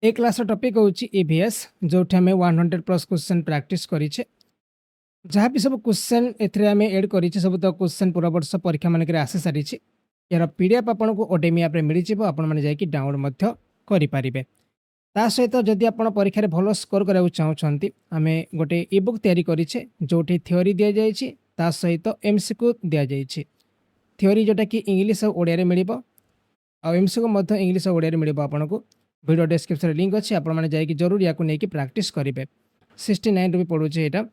ए class topic होची EVS जोठी हमें 100 plus question practice करिचे जहाँ भी सब क्वेश्चन एथरे हमें ऐड करिचे सब तो क्वेश्चन पूरा वर्ष परीक्षा मानक आसी सारी यार पीडीएफ आपन को ओडेमी आप मिल जाव आपण मैंने जाकि डाउनलोड मध्य करि पारिबे ता सहित जदि आप परीक्षा भल स्कोर करा चाहूँगी आम गोटे इ बुक तैयारी करिचे जोठी थ्योरी दि जाइए ता सहित एमसीक्यू दि जाइए थ्योरी जोटा कि इंग्लिश और ओडिया मिल आ एमसीक्यू इंग्लिश और ओडिया मिल आपन को वीडियो डिस्क्रिप्शन लिंक अच्छी आपड़ी जरूर या प्रैक्टिस करेंगे 69 भी पड़ू यहाँ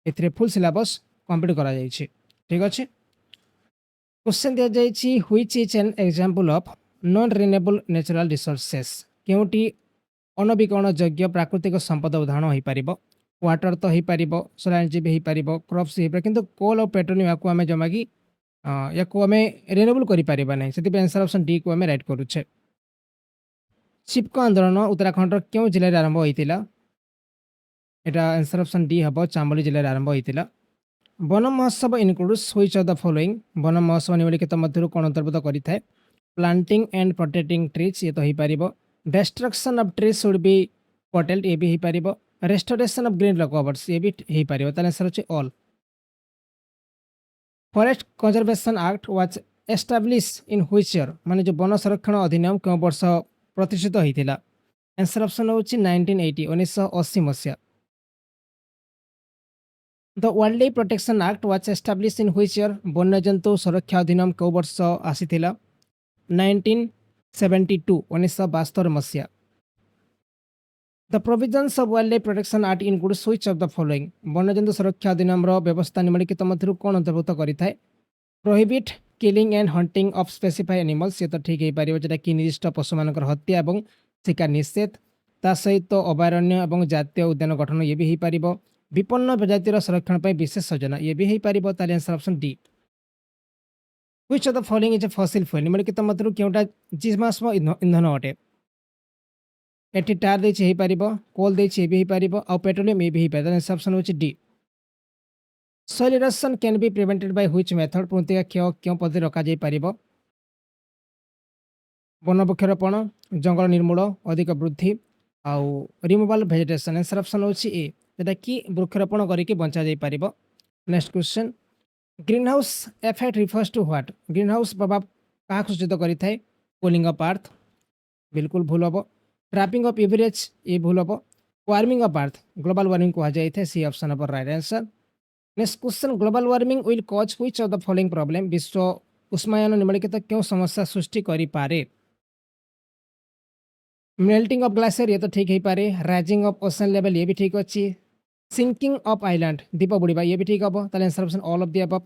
ए फुल सिलेबस कंप्लीट करा जाइए ठीक अच्छे क्वेश्चन दि जाइए which is an example of non renewable natural resources केउटी अनवीकरण योग्य प्राकृतिक संपद उदाहरण हो पार वाटर तो हो पार सोलार एनर्जी भी हो पार क्रॉप्स हो पार किंतु कोल और पेट्रोलियम या आम जमा कि या आम रिन्यूएबल करें से आंसर ऑप्शन डी को आम राइट करुचे चिपको आंदोलन उत्तराखंड क्यों जिले में आरंभ होता यहाँ आंसर ऑप्शन डी हम चामोली जिले में आरंभ होता वन महोत्सव includes which of the following one महोत्सव निम्नलिखित मध्य कौन अंतर्भुक्त करें प्लांटिंग एंड प्रोटेक्टिंग ट्रीज ये तो हो पार destruction of trees should be protect ये भी हो पार रेस्टोरेशन ऑफ ग्रीन कवर्स ये भी हो पार आंसर अच्छे all forest conservation act was establish in which year माने जो वन संरक्षण अधिनियम क्यों वर्ष प्रतिष्ठित होता आंसर ऑप्शन हूँ 1980 1980 मसीहा the wild life protection act was establish in which year वन्यजंतु सुरक्षा अधिनियम क्यों वर्ष आसी 1972 1972 मसीहा the provisions of wild life protection act includes which of the following वन्यजंतु सुरक्षा अधिनियम व्यवस्था निम्नलिखित मध्य कौन अंतर्भुक्त करें prohibit killing and hunting of specified animals ये तो ठीक हो पार जोटा कि निर्दिष्ट पशु मान हत्या और शिकार निषेध ता सहित अभयारण्य और जातीय उद्यान गठन ये भी हो पार विपन्न प्रजातिर संरक्षण पर विशेष योजना ये भी हो पार answer option D which of the following is a fossil fuel निम्नलिखित मध्य क्योंटा जीवाश्म इंधन अटे एटी टार देछि हो पार कोल देछि ये भी हो पार आ पेट्रोलियम ये भी हो पार आंसर ऑप्शन होछि D soil erosion can be prevented by which method मृत्तिका क्षय क्यों पद्धति रखा जाई पारिबो वन वृक्षारोपण जंगल निर्मूल अधिक वृद्धि आउ रिमूवल वेजिटेशन आंसर ऑप्शन होछि ए जेटा कि वृक्षारोपण करके बंचा जाई पारिबो next question green house effect refers to what green house प्रभाव क्या सूचित करें कूलिंग ऑफ अर्थ बिल्कुल भूल हम ट्रैपिंग ऑफ यूवी ये भूल हम warming of earth global warming कह जाए C option of right answer next question global warming will cause which of the following problem विश्व उष्मायन निम्नलिखित क्यों समस्या सृष्टि करि पारे मेल्टिंग ऑफ ग्लासियर ये तो ठीक हो पारे राइजिंग ऑफ ओशन लेवल ये भी ठीक अच्छी सिंकिंग ऑफ आइलैंड दीप बुड़ीबा ये भी ठीक हम answer option all of the above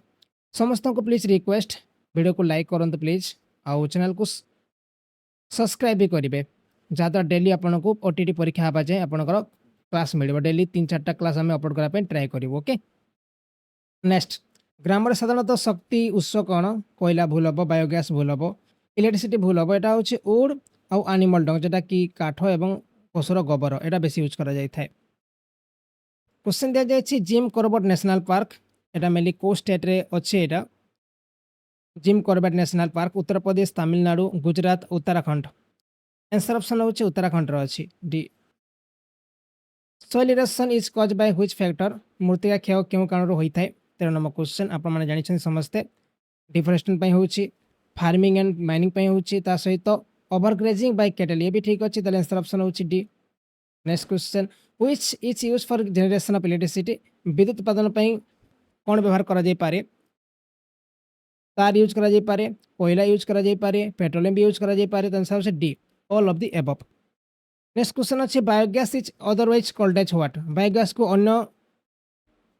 समस्त को प्लीज रिक्वेस्ट वीडियो को लाइक करूँ प्लीज आउ चैनल को सब्सक्राइब भी करेंगे जहाँद्वारा डेली आपन को ओटीटी परीक्षा हाँ जाए आपंकर क्लास मिल डेली 3-4टा क्लास आम अपलोड करने ट्राए करूँ ओके नेक्स्ट ग्राम साधारणतः शक्ति उत्स कौन कोयला भूल हम बायोगैस भूल हम इलेक्ट्रिसिटी भूल हम यहाँ हूँ वुड आउ एनिमल डंग जोटा कि काठ और पशुर गोबर यहाँ बेसी यूज कर क्वेश्चन दि जाए जिम कॉर्बेट नेशनल पार्क यहाँ मेनली को स्टेट रे अच्छे यहाँ Jim Corbett national park Uttar Pradesh Tamil Nadu Gujarat Uttarakhand answer option हूँ उत्तराखंड अच्छी D soil erosion is cause bye which factor मृत्तिका क्षय क्यों कारण होता है 13 नंबर क्वेश्चन आपने जानते समस्ते डिफरेस्टेशन हूँ फार्मिंग एंड माइनिंग हूँ सहित ओवरग्रेजिंग बाय कैटल ये भी ठीक अच्छे आंसर ऑप्शन हूँ D next question which is use for generation of electricity विद्युत उत्पादन कौन व्यवहार करा जाय पारे तार यूज करा जाय पारे कोयला यूज करा जाय पारे पेट्रोलियम भी यूज करा जाय पारे answer option D all of the above next question अच्छे biogas is otherwise called as what biogas को अन्य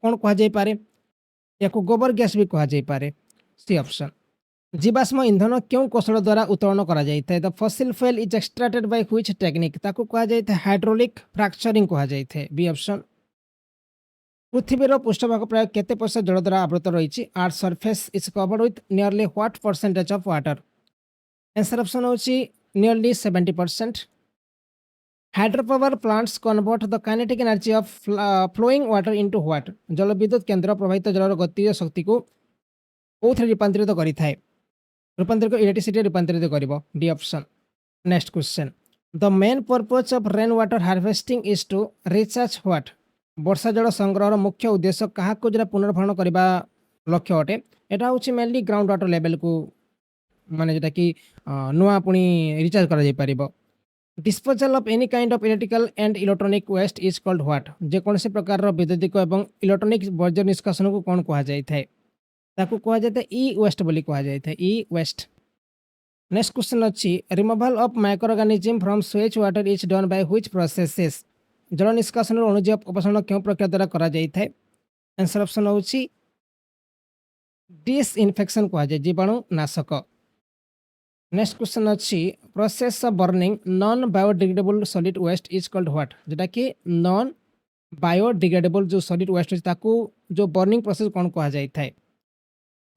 कौन कह जाय पारे या को गोबर गैस भी कह जाय पारे सी ऑप्शन जीवाश्म इंधन क्यों कौशल द्वारा उत्तोलन करा जाता है द फसिल fuel is extracted by which technique ताको कहा जाता है हाइड्रोलिक फ्रैक्चरिंग कहा जाता है बी ऑप्शन पृथ्वीर पृष्ठभाग प्राय केते प्रतिशत जल द्वारा आवृत रही earth surface is covered with nearly what percentage of water answer option होची nearly 70% hydro power plants convert the kinetic energy of flowing water into what जल विद्युत केन्द्र प्रवाहित जलर गतिज शक्ति को कौन रूपांतरित करें रूपांतरित इलेक्ट्रिसिटी रूपांतरित कर D option next question the main purpose of rain water harvesting is to recharge what वर्षा जल संग्रहर मुख्य उद्देश्य क्या जो पुनर्भरण करने लक्ष्य अटे एटा हूँ मेनली ग्राउंड वाटर लेवल को माने जोटा कि नुआ पुणी रिचार्ज कर disposal of any kind of electrical and electronic waste is called what जेकोसी प्रकार विद्युतिक और इलेक्ट्रॉनिक वर्ज्य निष्कासन को कौन कहुए कहुए ई वेस्ट बोली कहुए ई वेस्ट नेक्स्ट क्वेश्चन अच्छी removal of microorganism from sewage water is done by which processes जल निष्कासन अणुजीव अपसारण क्यों प्रक्रिया द्वारा करा जाए आंसर ऑप्शन होची डिसइनफेक्शन कहुए जीवाणु नाशक नेक्स्ट क्वेश्चन अच्छी process of burning non biodegradable solid waste is called what जोटा कि नॉन बायोडिग्रेडेबल जो सॉलिड वेस्ट ताकू जो बर्निंग प्रोसेस कौन कहुए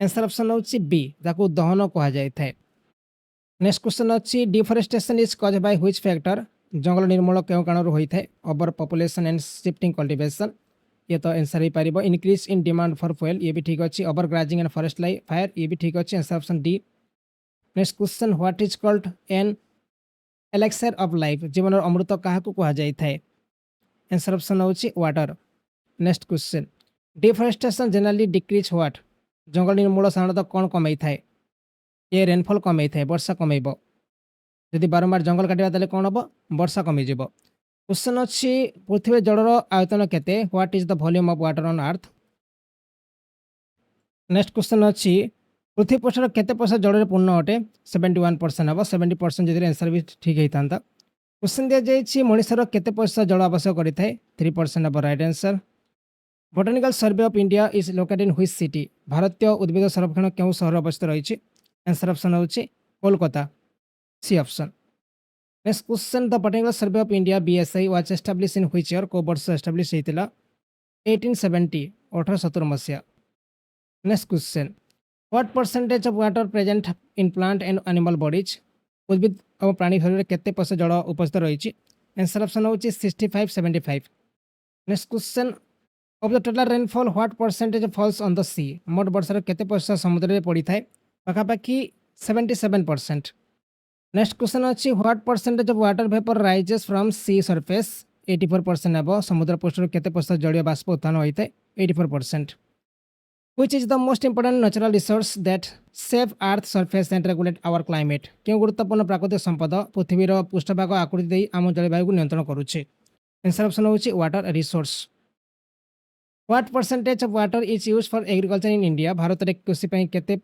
आंसर ऑप्शन होची बी ताकू दहन कहुए नेक्स्ट क्वेश्चन अच्छी deforestation is caused by which factor जंगल निर्मूल क्यों कारण होता है over population and shifting cultivation ये तो आंसर हो पार increase in demand for fuel ये भी ठीक अच्छे over grazing and forest life fire ये भी ठीक अच्छे answer option D next question what is called an elixir of life जीवन अमृत क्या कहुए आंसर ऑप्शन होची water next question deforestation generally decrease what जंगल निर्मूल साधारणतः कौन कमाई थाए ये रेनफॉल कमाई थाए वर्षा कमेब जदि बारंबार जंगल काटा तेल कौन हम वर्षा कमिज क्वेश्चन अच्छी पृथ्वी जलर आयतन केते what is the volume of water on earth next question अच्छी पृथ्वी पृष्ठर केते प्रतिशत जल पूर्ण अटे 71% हम 70% जदि आंसर भी ठीक होता क्वेश्चन दि जाइए मनुष्यर केते प्रतिशत जल आवश्यक करें 3% of right answer botanical survey of India is located in which city भारतीय उद्भिद संरक्षण क्यों सहर अवस्थित रही आंसर ऑप्शन होची Kolkata C option next question the botanical survey of India BSI was establish in which year को वर्ष एस्टाब्लिश होता 1870 1870 मसीहा next question what percentage of water present in plant and animal bodies उद्भिद और प्राणी शरीर केते प्रतिशत जल उपस्थित रही आंसर ऑप्शन होची 65-75 next question of the total rainfall what percentage falls on the sea मोट वर्षार केते प्रतिशत समुद्र में पड़ी थाए पाखापाखि 77%। नेक्स्ट क्वेश्चन अच्छी what percentage of water vapour rises from sea surface 84% अब समुद्र पृष्ठर केते प्रतिशत जलीय बाष्प उत्थान होता है 84%। Which is the most important natural resource that save earth surface and regulate our climate क्यों गुरुत्वपूर्ण प्राकृतिक संपद पृथ्वीर पृष्ठभाग आकृति दे आम जलवायु को नियंत्रण करुचे आंसर ऑप्शन होची water resource. What percentage of water is use for agriculture in India भारत में कृषि केते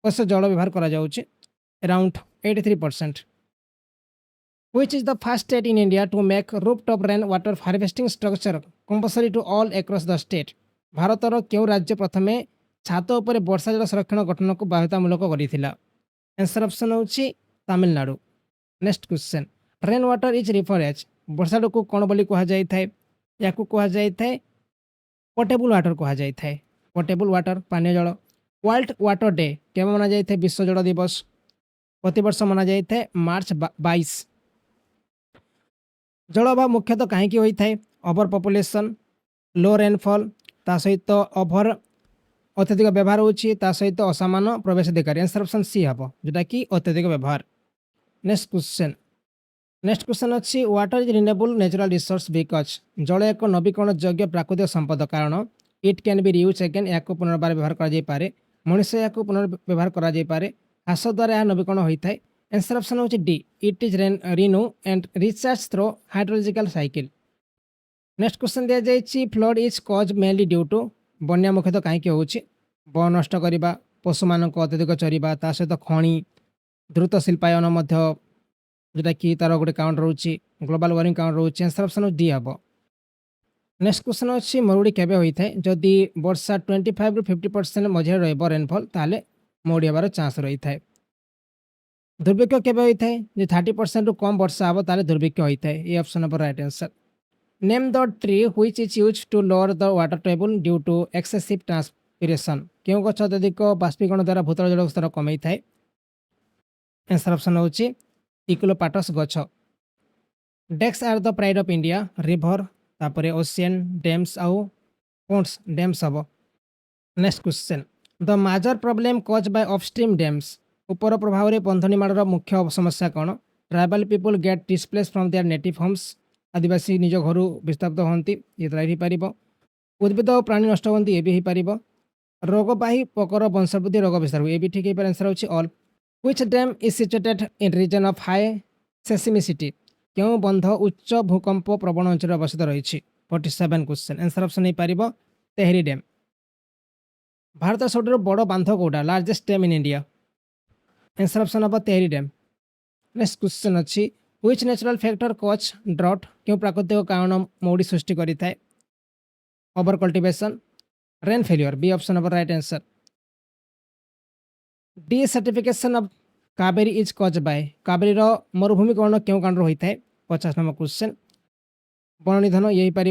प्रतिशत जल व्यवहार करा जाउचे around 83%। Which is the first state in India to make rooftop rain water harvesting structure compulsory to all across the state भारतर क्यों राज्य प्रथमे छात उपर वर्षा जल संरक्षण गठन को बाध्यतामूलक करथिला आंसर ऑप्शन होची Tamil Nadu. Next question rain water is refer as वर्षा को कौन बोली कहा जाय थाए या कहा जाय थाए पोर्टेबल वाटर कहा जाय थाए पोर्टेबल वाटर पानीय जल। वर्ल्ड वाटर डे केवल मना जाए विश्व जल दिवस प्रतिवर्ष मना जाए मार्च 22। जल अभाव मुख्यतः कहीं होता है ओवर पॉपुलेशन लो रेनफॉल ता सहित ओवर अत्यधिक व्यवहार होता सहित असामान प्रवेश अधिकारी आंसर ऑप्शन सी हम जोटा कि अत्यधिक व्यवहार। नेक्स्ट क्वेश्चन अच्छी water is renewable natural resource because जल एक नवीकरण योग्य प्राकृतिक संपद कारण it can be reuse again या पुनर्बार व्यवहार कर मनुष्य या पुनर्व्यवहार कर ह्रास द्वारा यह नवीकरण होता है आंसर ऑप्शन होची D it is renew and recharge through hydrological cycle. Next question दिया जाइए flood is cause mainly due to बन्या मुख्यतः कहीं होची वन नष्ट करने पशु मान अत्यधिक चरवा ता सहित खनि द्रुत शिल्पायन जोटा कि तार गोटे काउंट रोचे ग्लोबल वार्मिंग काउंट रोचे आंसर ऑप्शन डी हम। नेक्स्ट क्वेश्चन अच्छी मरुड़ी केबे होता है जदि वर्षा 25 ରୁ 50% मझे रेनफॉल ताले मरुड़ी हबार चांस रही है। दुर्भिक्ष केबे होता है जो 30% ରୁ कम वर्षा हम ताले दुर्भिक्ष होता है ये option number right answer. Name the tree which is used to lower the water table due to excessive transpiration क्यों गछ अत्यधिक बाष्पीकरण द्वारा भूतल जल स्तर कम थाए आंसर ऑप्शन होची इक्लोपाटस गछ। Dash are the pride of India river तापरे ओशियन डैम्स आउ पोन्ट्स डैम्स हम। Next question the major problem caused by upstream dams उपर प्रभाव में बंध निर्माण मुख्य समस्या कौन tribal people get displace from their native homes आदिवासी निज घर विस्थापित होती ये तो हो उद्भिद और प्राणी नष्ट होती ये भी हो रोगबाही पोकर वंशवृद्धि रोग विस्तार ये भी ठीक है आंसर होची all which dam is situated in region of high seismicity क्यों बंध उच्च भूकंप प्रवण अंचल अवस्थित रही 47 क्वेश्चन आंसर ऑप्शन नहीं पारिबो तेहरी डैम भारत सबुठ बड़ बांध कौटा largest dam in India answer option हम तेहरी डैम नेक्स्ट क्वेश्चन अच्छी which natural factor cause drought क्यों प्राकृतिक कारण मौड़ी सृष्टि करें over cultivation rain failure B option of right answer desertification of Kaveri is cause by Kaveri मरुभूमिकरण क्यों कारण होता है 50 नंबर क्वेश्चन वन निधन ये पार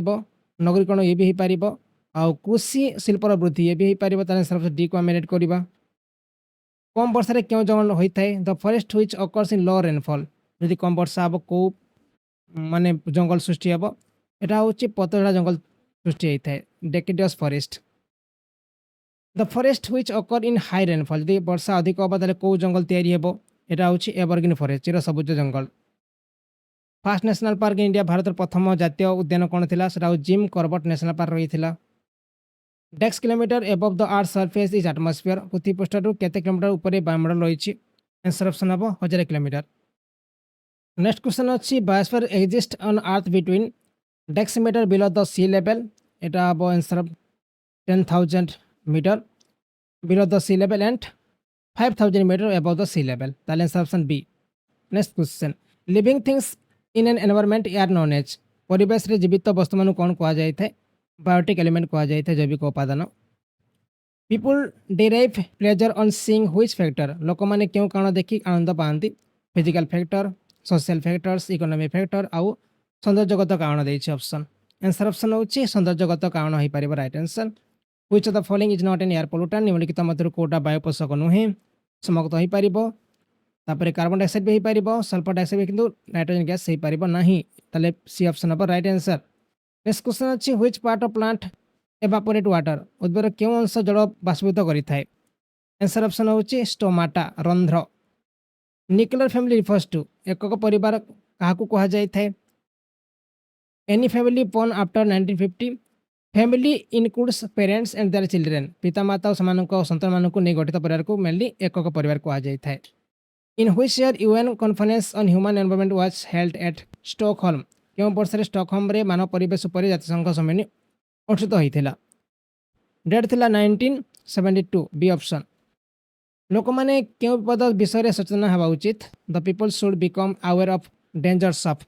नगरीकरण ये भी हो पार आउ कृषि शिल्पर वृद्धि ये भी हो पार डी को आम एड करवा कम वर्षा क्यों जंगल होता है the forest which occurs in low rainfall जदि कम वर्षा हम कौ माने जंगल सृष्टि हे यहाँ हूँ पतझड़ा जंगल सृष्टि होता है deciduous forest the forest which occur in high rainfall जदि वर्षा अधिक हम ताले कौ जंगल तैयारी हेबो एटा होची एवरग्रीन फॉरेस्ट चिर सबुज जंगल फास्ट नेशनल पार्क इंडिया भारत प्रथम जातीय उद्यान कौन थिला सेटा जिम कॉर्बेट नेशनल पार्क रही थिला dash kilometre above the earth surface is atmosphere पृथ्वी पृष्ठर केते किलोमीटर ऊपर वायुमंडल रही आंसर ऑप्शन हम 1000 किलोमीटर नेक्स्ट क्वेश्चन अच्छी biosphere exist on earth between dash metre below the sea level एटा हम answer 10,000 metre below the sea level and 5,000 metre above the sea level ताले answer option B next question living things in an environment are known as परिवेश रे जीवित वस्तु मान कौन कह जाए बायोटिक एलिमेंट कह जाए जैविक उपादान people derive pleasure on seeing which factor लोक मैंने क्यों कारण देखी आनंद पाती physical factor social factors economic factor आउ सौंदर्यगत कारण देछि ऑप्शन आंसर ऑप्शन होछि सौंदर्यगत कारण हो पारिबो right answer which of the following is not an air pollutant निम्नलिखित मध्य कोटा वायु पोषक नुहे समाप्त हो पारिबो तापर कार्बन डाइऑक्साइड भी हो पारिबो सल्फर डाइऑक्साइड भी किंतु नाइट्रोजन गैस हो पारिबो नाही ताले सी ऑप्शन हम राइट आंसर नेक्स्ट क्वेश्चन अच्छी which part of plant evaporate water उद्भिद क्यों अंश जल बाष्पीभूत करें आंसर ऑप्शन होछि स्टोमाटा रंध्र न्यूक्लियर फैमिली रिफर्स टू एकक परिवार क्या कह जाए any family born after 1950 family includes parents and their children पितामाता और संतान मानक नहीं गठित परिवार को मेनली एकक परिवार कह जाए इन which year UN conference on human environment was held at Stockholm क्यों वर्ष स्टॉकहोम रे मानव परिवेश पर जातिसंघ सम्मेलन अनुष्ठित होता डेट थिला 1972 बी ऑप्शन लोक मैंने क्यों विपद विषय में सचेतन हवा उचित the people should become aware of dangers of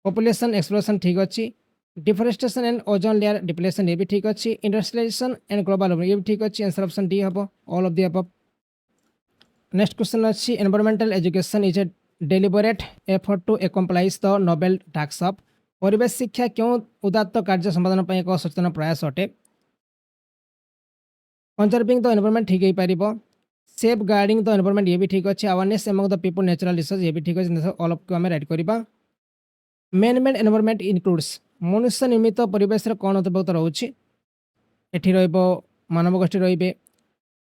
population exploration ठीक अच्छी deforestation and ozone layer depletion ये भी ठीक अच्छी इंडस्ट्रियलाइजेशन एंड ग्लोबल वार्मिंग ये भी ठीक अच्छी आंसर ऑप्शन डी हम all of the above next question अच्छी environmental education is a deliberate effort to accomplish the noble task of परिवेश शिक्षा क्यों उदात्त कार्य संपादन पर एक सचेतन प्रयास अटे कंजर्विंग द एनवायरनमेंट ठीक हो पार सेफ गार्डिंग द एनवायरनमेंट ये भी ठीक अच्छे awareness among the people natural resource ये भी ठीक अच्छे ऑल ऑफ को आम राइट करवा मैन मेड एनवायरनमेंट इनक्लूड्स मनुष्य निर्मित परिवेश कौन अंतर्भुक्त रोचे एटी मानव गोष्ठी रे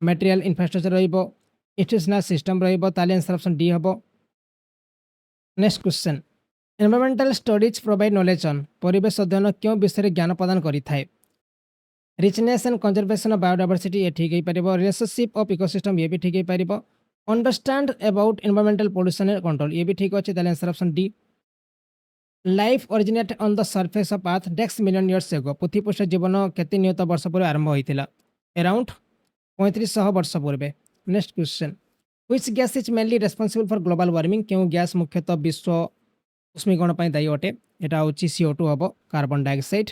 मटेरियल इनफ्रास्ट्रक्चर इंस्टीट्यूशनल सिस्टम ताले आंसर ऑप्शन डी हम next question environmental studies provide knowledge on परिवेश अध्ययन क्यों विषय ज्ञान प्रदान करें richness and conservation of biodiversity ये ठीक हो रिलेशनशिप ऑफ इकोसिस्टम ये भी ठीक हो understand about environmental pollution and control ये भी ठीक अच्छे ताले answer option D life originate on the surface of earth dash million years ago पृथ्वी पृष्ठ जीवन केते नियत वर्ष पूर्व आरंभ होता अराउंड 3500 वर्ष पूर्व next question which gas is mainly responsible for global warming क्यों गैस मुख्यतः विश्व उष्मीकरण पर दायी अटे यहाँ हूँ CO2 हम carbon dioxide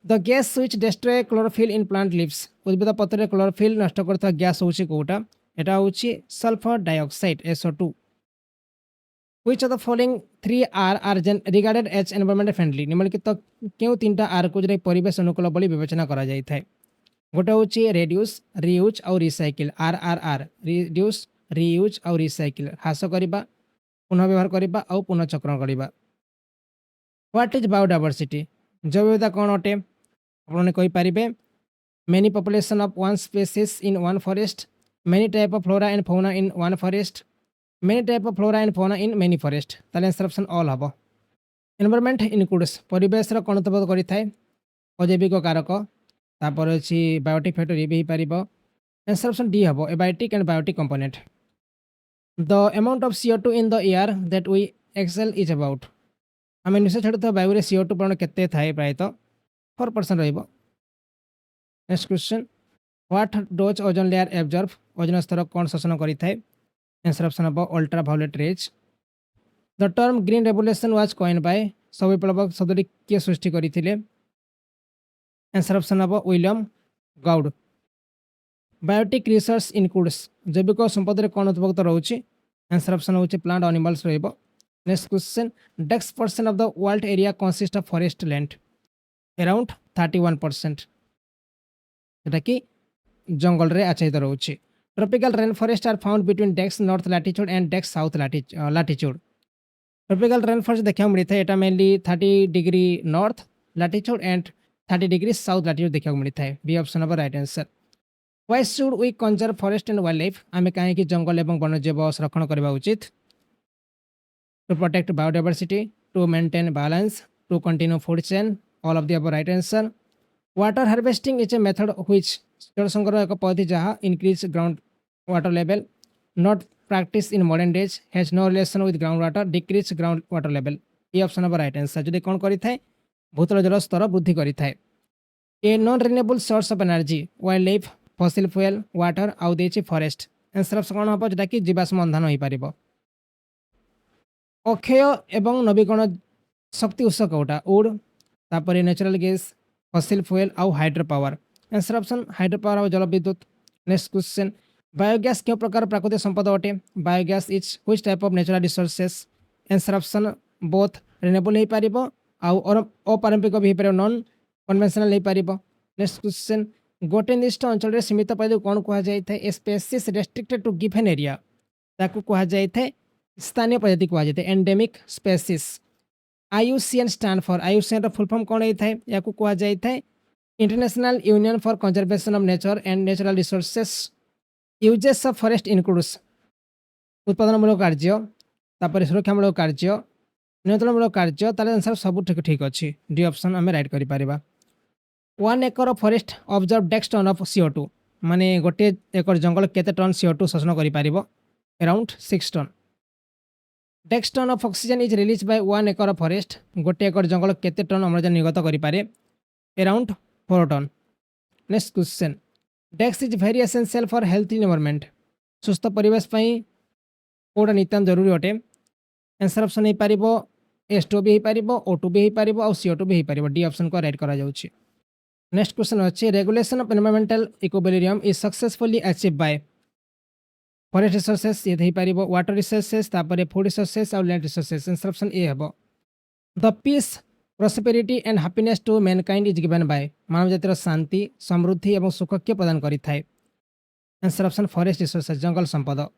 the gas which destroy chlorophyll in plant leaves उद्भिद पत्र क्लोरोफिल नष्ट करता गैस हूँ कौटा यहाँ हूँ sulphur dioxide SO2 which of the following 3 are regarded as environment friendly निम्नलिखित क्यों 3टा आर को परिवेश अनुकूल बोली विवेचना करा जाए गोटे हूँ रेड्यूस रियूज और रिसाइकिल RRR रिड्यूस रियूज और रिसाइकिल ह्रास करवा पुनः व्यवहार करवा और पुनःचक्रण करवा व्हाट इज बायोडायवर्सिटी जैव विविधता कौन अटे आपने कहींपारे many population of one species in one forest many type of flora and fauna in one forest many type of flora and fauna in many forest ताले आंसर ऑप्शन ऑल हबो environment includes परिवेश रो कोन तबद करि थाए अजैविक कारक तापर अछि बायोटिक फैक्टर भी पारिबो आंसर ऑप्शन डी हबो abiotic and biotic component the amount of CO2 in the air that we exhale is about आम निश्चय छाड़ुवा वायु में CO2 परिमाण केते थाए प्रायतः 4% रहिबो next question what does ozone layer absorb ozone स्तर कौन शोषण करिथाए आंसर ऑप्शन हबो ultra violet rays the term green revolution was coined by सब विप्लव शब्दटी किए सृष्टि करथिले आंसर ऑप्शन हबो William Gaud biotic resources includes जैविक संपद रे कौन अंतर्भुक्त रहउछि आंसर ऑप्शन होछि प्लांट एनिमल्स रहइबो next question dash percent of the world area consist of forest land around 31% जेटा कि जंगल रे आच्छादित रहउछि tropical rain forest are found between dash north latitude and dash south latitude tropical rain forest देखा मिलता है एटा mainly 30 degree north latitude and 30 degree south latitude देखा मिलता है B option of right answer why should we conserve forest and wild life आम कहीं जंगल और वन्यजीव संरक्षण करने उचित to protect biodiversity to maintain balance to continue food chain all of the above right answer water harvesting is a method which जल संग्रह एक पद्धति जहाँ increase ground water level not practice in modern days has no relation with ground water decrease ground water level ये option of right answer जदि कौन करें भूतल जल स्तर वृद्धि करें a non renewable source of energy wildlife fossil fuel water आउ देछि फॉरेस्ट आंसर ऑप्शन कौन हम जोटा कि जीवाश्म इंधन हो पार अक्षय एवं नवीकरण शक्ति उत्स कौटा उड तापर नेचुरल गैस फसिल फ्यूएल आउ hydro power answer option hydro power और जल विद्युत नेक्स्ट क्वेश्चन बायोगैस क्यों प्रकार प्राकृतिक संपद अटे biogas is which type of natural resources answer option both renewable हो पार आउ अपारंपरिक भी हो नॉन कन्वेंशनल हो पार नेक्स्ट क्वेश्चन गोटे निर्दिष्ट अंचल सीमित प्रजाति कौन कहुए species restricted to given area ताकू कहुए स्थानीय प्रजाति कहुए endemic species IUCN stand for IUCN full form कौन होता है या कहुए international union for conservation of nature and natural resources uses of forest includes उत्पादनमूलक कार्य तापर सुरक्षामूलक कार्य नियंत्रणमूलक कार्य ताले आंसर सब ठीक अच्छी डी ऑप्शन आम राइट करें 1 acre forest absorb dash ton of CO2 माने गोटे एकर जंगल केते टन CO2 शोषण करि पारिबो around 6 ton dash ton of oxygen is release by 1 acre forest गोटे एकर जंगल केते टन अम्लजान निर्गत करि पारे around 4 ton next question dash is very essential for health environment सुस्थ परिवेश पई कोडा नितान जरूरी अटे आंसर ऑप्शन हे पारिबो H2 भी हे पारिबो O2 भी हे पारिबो और CO2 भी हे पारिबो डी ऑप्शन को राइट करा जाउछि नेक्स्ट क्वेश्चन अच्छे regulation of environmental equilibrium is successfully achieve by forest resources ये थी पारिबो वाटर रिसोर्सेस तापर फूड रिसोर्सेस और land resources answer option A हबो the peace prosperity and happiness to mankind is given by मानव जातिर शांति समृद्धि और सुख के प्रदान करि थाए आंसर ऑप्शन फॉरेस्ट रिसोर्सेस जंगल संपद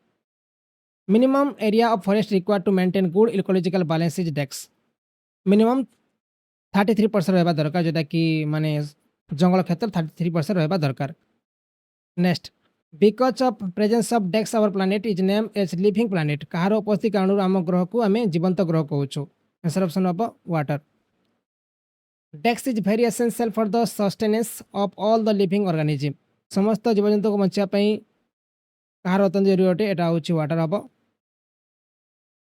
minimum area of forest required to maintain good ecological balance is डेक्स मिनिमम 33% रहबा दरकार जोटा कि माने जंगल क्षेत्र 33% रहबा दरकार next because of presence of dash our planet is name as living planet कहार उपस्थिति कारण आम ग्रह को आम जीवंत ग्रह कहूँ आंसर ऑप्शन हम water dash is very essential for the sustenance of all the living organism समस्त जीवजंतु को बचापी कहार अत्यंत जरूरी अटे यहाँ हूँ वाटर हम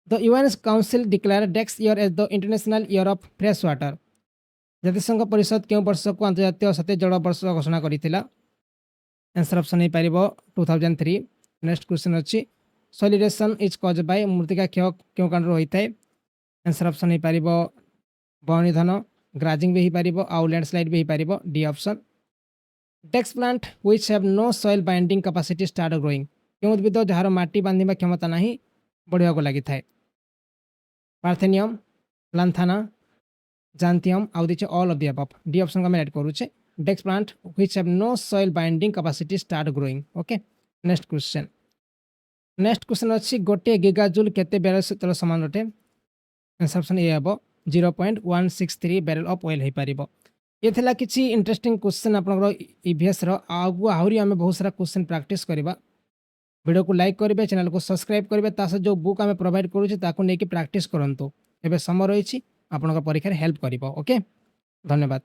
the UN council declare dash year as the international year of fresh water जातिसंघ परिषद क्यों वर्ष को अंतर्जातीय सतेज जल वर्ष घोषणा करथिला आंसर ऑप्शन हो पार 2003 नेक्स्ट क्वेश्चन अच्छी सॉलिडेशन इज कॉज बाय मृत्तिका क्षय क्यों कारण होता है आंसर ऑप्शन हो पार वनिधन ग्राजिंग भी हो पार आउ लैंडस्लाइड भी हो पार डी ऑप्शन डेक्स plant which have no soil binding capacity start growing क्यों उद्भिद जार माटी बांधिबा क्षमता नहीं बढ़िया को लगी था पार्थेनियम लांथाना जांथियम आउ दिचे all of the above D option का मैं ऐड करूचे dash plant which have no soil binding capacity start growing okay next question अच्छी गोटे गिगाजूल केते बैरल तेल समान अटे आंसर ऑप्शन ए हम 0.163 बैरल ऑफ ऑयल हो पार ये थिला किछि इंटरेस्टिंग क्वेश्चन आपनकर ईवीएस रो आगु आहुरी आमे बहुत सारा क्वेश्चन प्रैक्टिस करबा वीडियो को लाइक करेंगे, चैनल को सब्सक्राइब करेंगे, सहित जो बुक आम प्रोवाइड करूँ प्राक्ट करूँ। एवं समय रही आपंक परीक्षा हेल्प कर। ओके, धन्यवाद।